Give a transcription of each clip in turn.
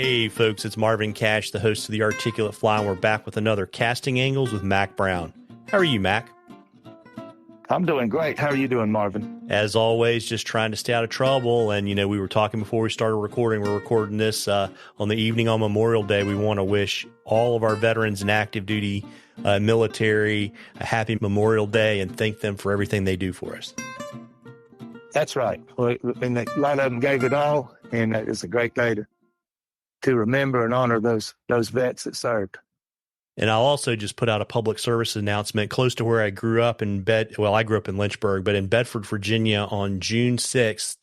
Hey folks, it's Marvin Cash, the host of The Articulate Fly, and we're back with another Casting Angles with Mac Brown. How are you, Mac? I'm doing great. How are you doing, Marvin? As always, just trying to stay out of trouble. And, we were talking before we started recording. We're recording this on the evening on Memorial Day. We want to wish all of our veterans and active duty military a happy Memorial Day and thank them for everything they do for us. That's right. And a lot of them gave it all, and it's a great day to remember and honor those vets that served. And I'll also just put out a public service announcement close to where I grew up I grew up in Lynchburg, but in Bedford, Virginia on June 6th,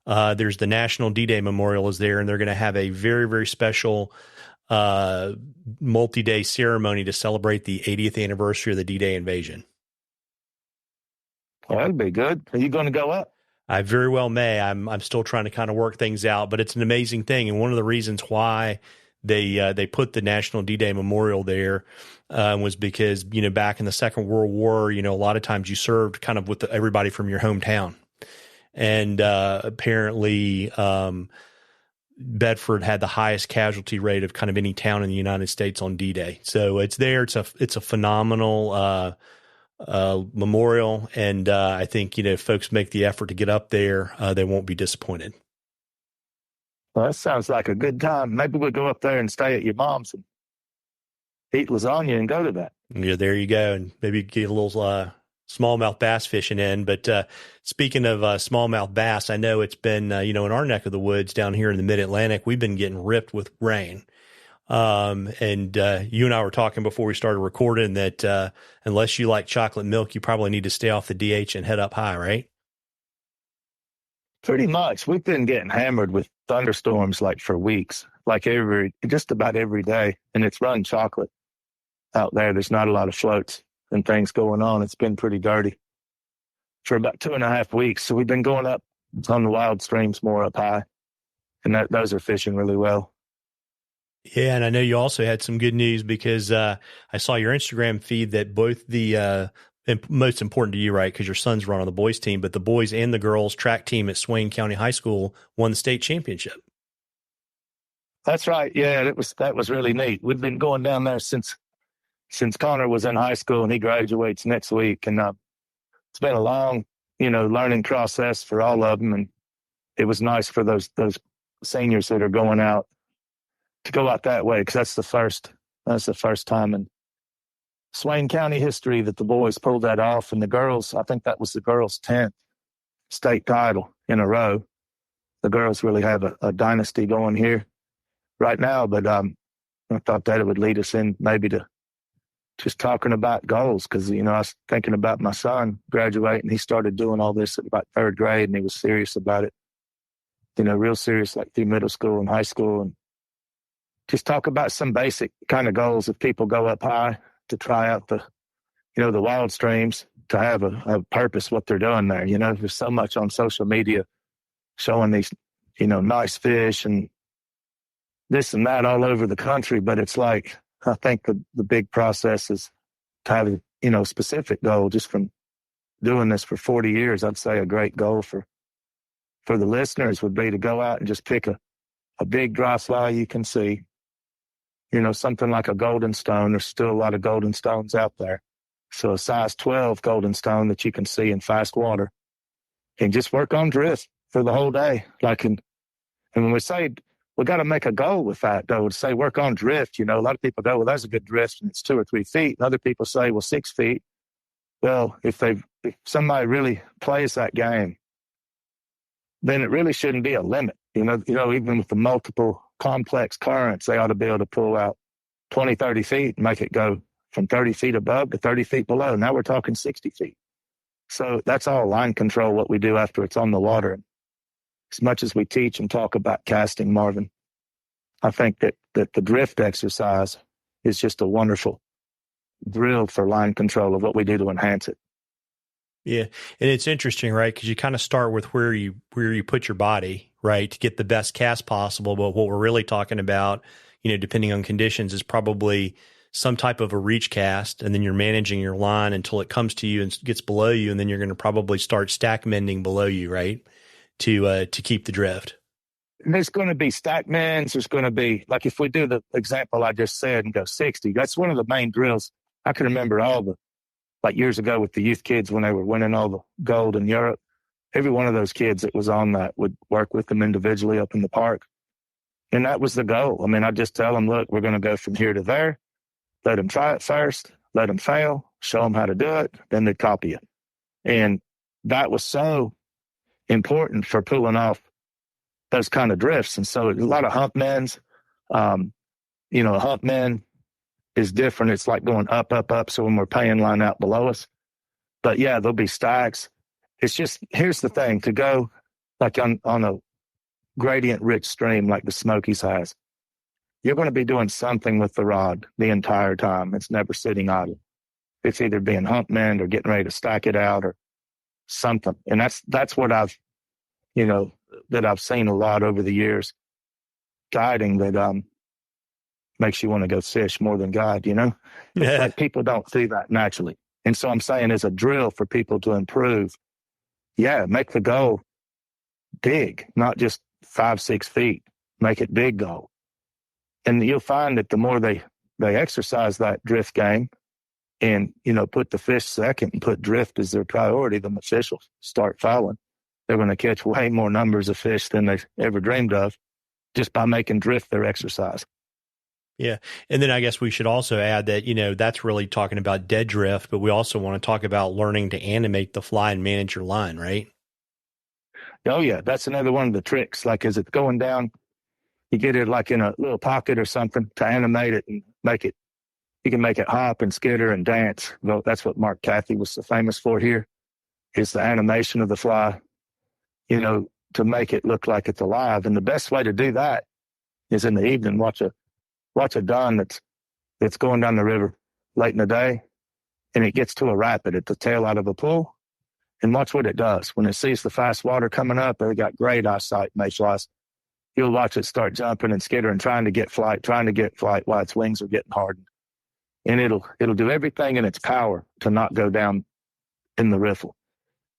there's the National D-Day Memorial is there, and they're going to have a very, very special multi-day ceremony to celebrate the 80th anniversary of the D-Day invasion. Well, that'd be good. Are you going to go up? I very well may. I'm still trying to kind of work things out, but it's an amazing thing. And one of the reasons why they put the National D-Day Memorial there was because, back in the Second World War, a lot of times you served kind of with everybody from your hometown. And apparently Bedford had the highest casualty rate of kind of any town in the United States on D-Day. So it's there. It's a phenomenal memorial. And I think, if folks make the effort to get up there, they won't be disappointed. Well, that sounds like a good time. Maybe we'll go up there and stay at your mom's and eat lasagna and go to that. Yeah, there you go. And maybe get a little smallmouth bass fishing in. But speaking of smallmouth bass, I know it's been, in our neck of the woods down here in the mid-Atlantic, we've been getting ripped with rain. And you and I were talking before we started recording that unless you like chocolate milk, you probably need to stay off the DH and head up high, right? Pretty much. We've been getting hammered with thunderstorms for weeks, just about every day. And it's run chocolate out there. There's not a lot of floats and things going on. It's been pretty dirty for about 2.5 weeks. So we've been going up on the wild streams more up high, and those are fishing really well. Yeah, and I know you also had some good news because I saw your Instagram feed that both the most important to you, right, because your son's run on the boys team, but the boys and the girls track team at Swain County High School won the state championship. That's right. Yeah, that was really neat. We've been going down there since Connor was in high school, and he graduates next week. And it's been a long, learning process for all of them, and it was nice for those seniors that are going out to go out that way, because that's the first time in Swain County history that the boys pulled that off. And the girls, I think that was the girls' 10th state title in a row. The girls really have a dynasty going here right now. But I thought that it would lead us in maybe to just talking about goals, because, I was thinking about my son graduating. He started doing all this at about 3rd grade, and he was serious about it, real serious, through middle school and high school. And just talk about some basic kind of goals if people go up high to try out the wild streams, to have a purpose, what they're doing there. There's so much on social media showing these, nice fish and this and that all over the country. But it's I think the big process is to have a, specific goal. Just from doing this for 40 years, I'd say a great goal for the listeners would be to go out and just pick a big dry fly you can see. Something like a golden stone. There's still a lot of golden stones out there. So a size 12 golden stone that you can see in fast water, and just work on drift for the whole day. And when we say we got to make a goal with that, though, to say work on drift, a lot of people go, well, that's a good drift and it's 2 or 3 feet. And other people say, well, 6 feet. Well, if somebody really plays that game, then it really shouldn't be a limit. Even with the multiple complex currents, they ought to be able to pull out 20, 30 feet and make it go from 30 feet above to 30 feet below. Now we're talking 60 feet. So that's all line control, what we do after it's on the water. As much as we teach and talk about casting, Marvin, I think that the drift exercise is just a wonderful drill for line control of what we do to enhance it. Yeah. And it's interesting, right? Because you kind of start with where you put your body, right, to get the best cast possible. But what we're really talking about, depending on conditions, is probably some type of a reach cast. And then you're managing your line until it comes to you and gets below you. And then you're going to probably start stack mending below you, right, to keep the drift. there's going to be stack mans. There's going to be, like if we do the example I just said and go 60, that's one of the main drills. I can remember like years ago with the youth kids when they were winning all the gold in Europe. Every one of those kids that was on that would work with them individually up in the park. And that was the goal. I mean, I just tell them, look, we're going to go from here to there. Let them try it first. Let them fail. Show them how to do it. Then they copy it. And that was so important for pulling off those kind of drifts. And so a lot of hump mens, a hump man is different. It's like going up, up, up. So when we're paying line out below us, but yeah, there'll be stacks. It's just, here's the thing, to go like on a gradient rich stream like the Smokies has, you're going to be doing something with the rod the entire time. It's never sitting idle. It's either being hump manned or getting ready to stack it out or something. And that's what I've seen a lot over the years, guiding that makes you want to go fish more than guide, Yeah. Like people don't see that naturally. And so I'm saying as a drill for people to improve, make the goal big, not just 5-6 feet. Make it big goal. And you'll find that the more they exercise that drift game and, put the fish second and put drift as their priority, the fish will start following. They're going to catch way more numbers of fish than they've ever dreamed of just by making drift their exercise. Yeah. And then I guess we should also add that, that's really talking about dead drift, but we also want to talk about learning to animate the fly and manage your line, right? Oh, yeah. That's another one of the tricks. Like as it's going down, you get it like in a little pocket or something to animate it and make it. You can make it hop and skitter and dance. Well, that's what Mark Cathy was so famous for here, is the animation of the fly, to make it look like it's alive. And the best way to do that is in the evening, watch a dun that's going down the river late in the day, and it gets to a rapid at the tail out of a pool, and watch what it does. When it sees the fast water coming up, they got great eyesight, mayflies. You'll watch it start jumping and skittering, trying to get flight while its wings are getting hardened. And it'll do everything in its power to not go down in the riffle.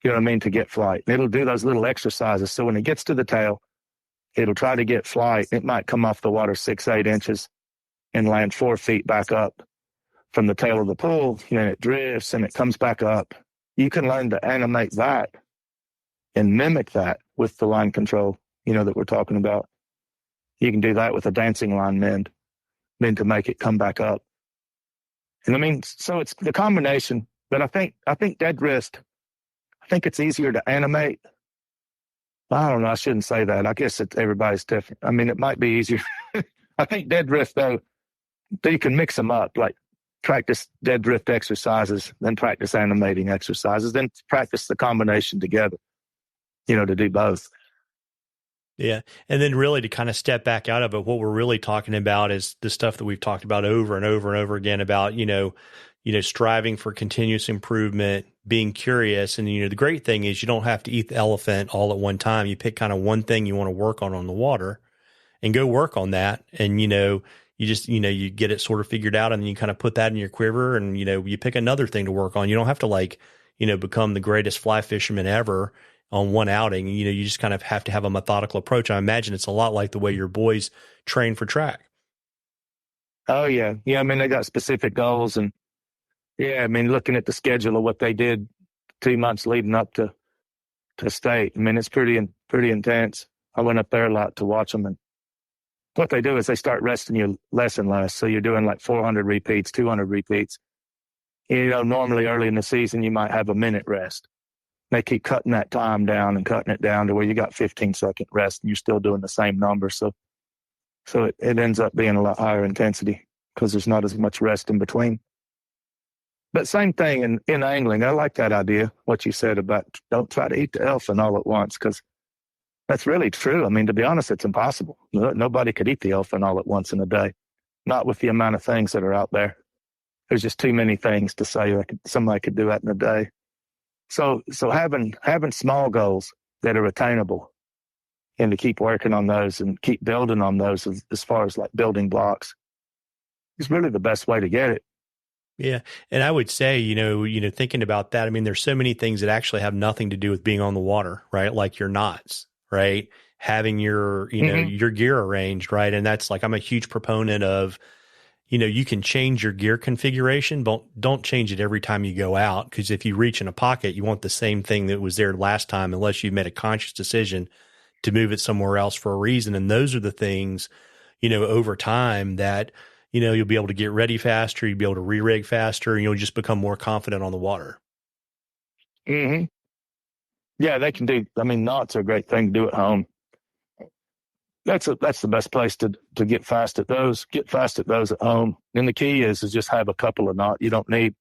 You know what I mean? To get flight. And it'll do those little exercises. So when it gets to the tail, it'll try to get flight. It might come off the water 6-8 inches and land 4 feet back up from the tail of the pool. And it drifts and it comes back up. You can learn to animate that and mimic that with the line control, that we're talking about. You can do that with a dancing line mend to make it come back up. And so it's the combination. But I think dead drift, I think it's easier to animate. I don't know. I shouldn't say that. I guess everybody's different. It might be easier. I think dead drift, though, you can mix them up, like practice dead drift exercises, then practice animating exercises, then practice the combination together, to do both. Yeah. And then really to kind of step back out of it, what we're really talking about is the stuff that we've talked about over and over and over again about, striving for continuous improvement, being curious. And, the great thing is you don't have to eat the elephant all at one time. You pick kind of one thing you want to work on the water and go work on that. And, you just, you get it sort of figured out and then you kind of put that in your quiver and, you pick another thing to work on. You don't have to become the greatest fly fisherman ever on one outing. You just kind of have to have a methodical approach. I imagine it's a lot like the way your boys train for track. Oh, yeah. Yeah, they got specific goals. And, looking at the schedule of what they did 2 months leading up to state, it's pretty intense. I went up there a lot to watch them. And what they do is they start resting you less and less. So you're doing like 400 repeats, 200 repeats. Normally early in the season, you might have a minute rest. They keep cutting that time down and cutting it down to where you got 15-second rest and you're still doing the same number. So it ends up being a lot higher intensity because there's not as much rest in between. But same thing in angling. I like that idea, what you said about don't try to eat the elephant all at once, because that's really true. To be honest, it's impossible. Nobody could eat the elephant all at once in a day, not with the amount of things that are out there. There's just too many things to say somebody could do that in a day. So having small goals that are attainable and to keep working on those and keep building on those as far as like building blocks is really the best way to get it. Yeah. And I would say, thinking about that, there's so many things that actually have nothing to do with being on the water, right? Like your knots, right? Having your, your gear arranged, right? And that's like, I'm a huge proponent of, you can change your gear configuration, but don't change it every time you go out. Because if you reach in a pocket, you want the same thing that was there last time, unless you've made a conscious decision to move it somewhere else for a reason. And those are the things, over time that, you'll be able to get ready faster, you'll be able to re-rig faster, and you'll just become more confident on the water. Mm-hmm. Yeah, they can do. I mean, knots are a great thing to do at home. That's the best place to get fast at those. Get fast at those at home. And the key is just have a couple of knots. You don't need.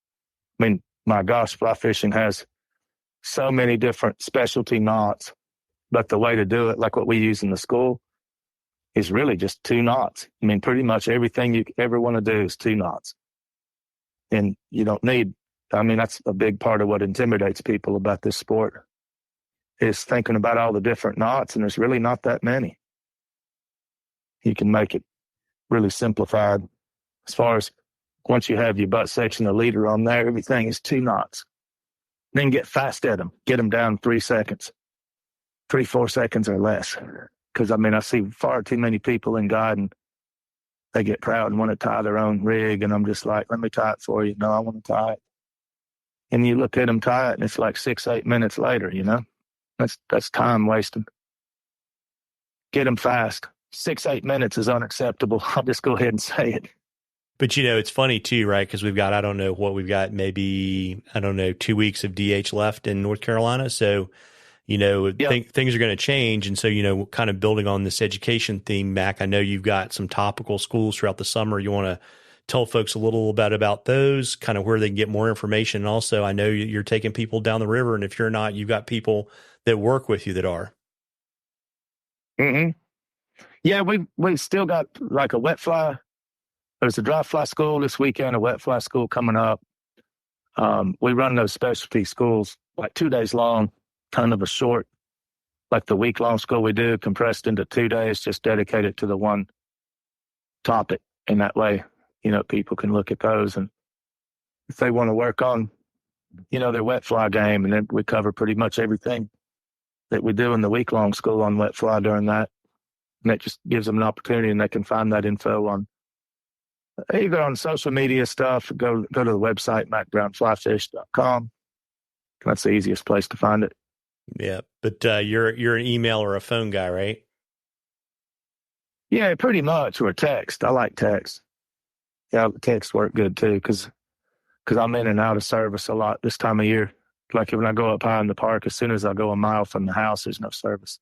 I mean, my gosh, fly fishing has so many different specialty knots, but the way to do it, like what we use in the school, is really just 2 knots. I mean, pretty much everything you ever want to do is 2 knots. And you don't need, I mean, that's a big part of what intimidates people about this sport, is thinking about all the different knots, and there's really not that many. You can make it really simplified. As far as once you have your butt section, the leader on there, everything is 2 knots. Then get fast at them. Get them down 3 seconds, 4 seconds or less. Because, I mean, I see far too many people in guiding. They get proud and want to tie their own rig, and I'm just like, let me tie it for you. No, I want to tie it. And you look at them tie it, and it's like 6-8 minutes later, That's time wasting. Get them fast. 6-8 minutes is unacceptable. I'll just go ahead and say it. But, it's funny too, right? Because we've got, I don't know what we've got, maybe, 2 weeks of DH left in North Carolina. So, yep. Things are going to change. And so, kind of building on this education theme, Mac, I know you've got some topical schools throughout the summer. You want to tell folks a little bit about those, kind of where they can get more information. And also, I know you're taking people down the river. And if you're not, you've got people that work with you that are. Mm-hmm. Yeah, we've still got like a wet fly. There's a dry fly school this weekend, a wet fly school coming up. We run those specialty schools like 2 days long, kind of a short, like the week-long school we do, compressed into 2 days, just dedicated to the one topic. And that way, people can look at those. And if they want to work on, their wet fly game, and then we cover pretty much everything that we do in the week-long school on wet fly during that. And that just gives them an opportunity, and they can find that info on either on social media stuff. Go to the website, macbrownflyfish.com. That's the easiest place to find it. Yeah, but you're an email or a phone guy, right? Yeah, pretty much, or text. I like text. Yeah, text work good too, because I'm in and out of service a lot this time of year. Like when I go up high in the park, as soon as I go a mile from the house, there's no service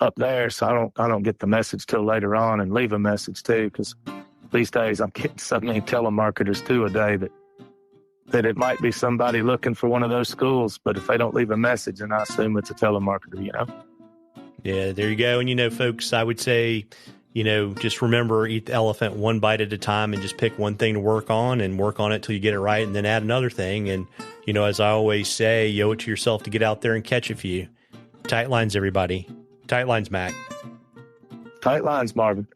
up there, so I don't get the message till later on, and leave a message too, because these days I'm getting so many telemarketers too a day that it might be somebody looking for one of those schools, but if they don't leave a message, then I assume it's a telemarketer, Yeah, there you go. And folks, I would say, just remember, eat the elephant one bite at a time, and just pick one thing to work on and work on it till you get it right, and then add another thing. And as I always say, you owe it to yourself to get out there and catch a few. Tight lines, everybody. Tight lines, Mac. Tight lines, Marvin.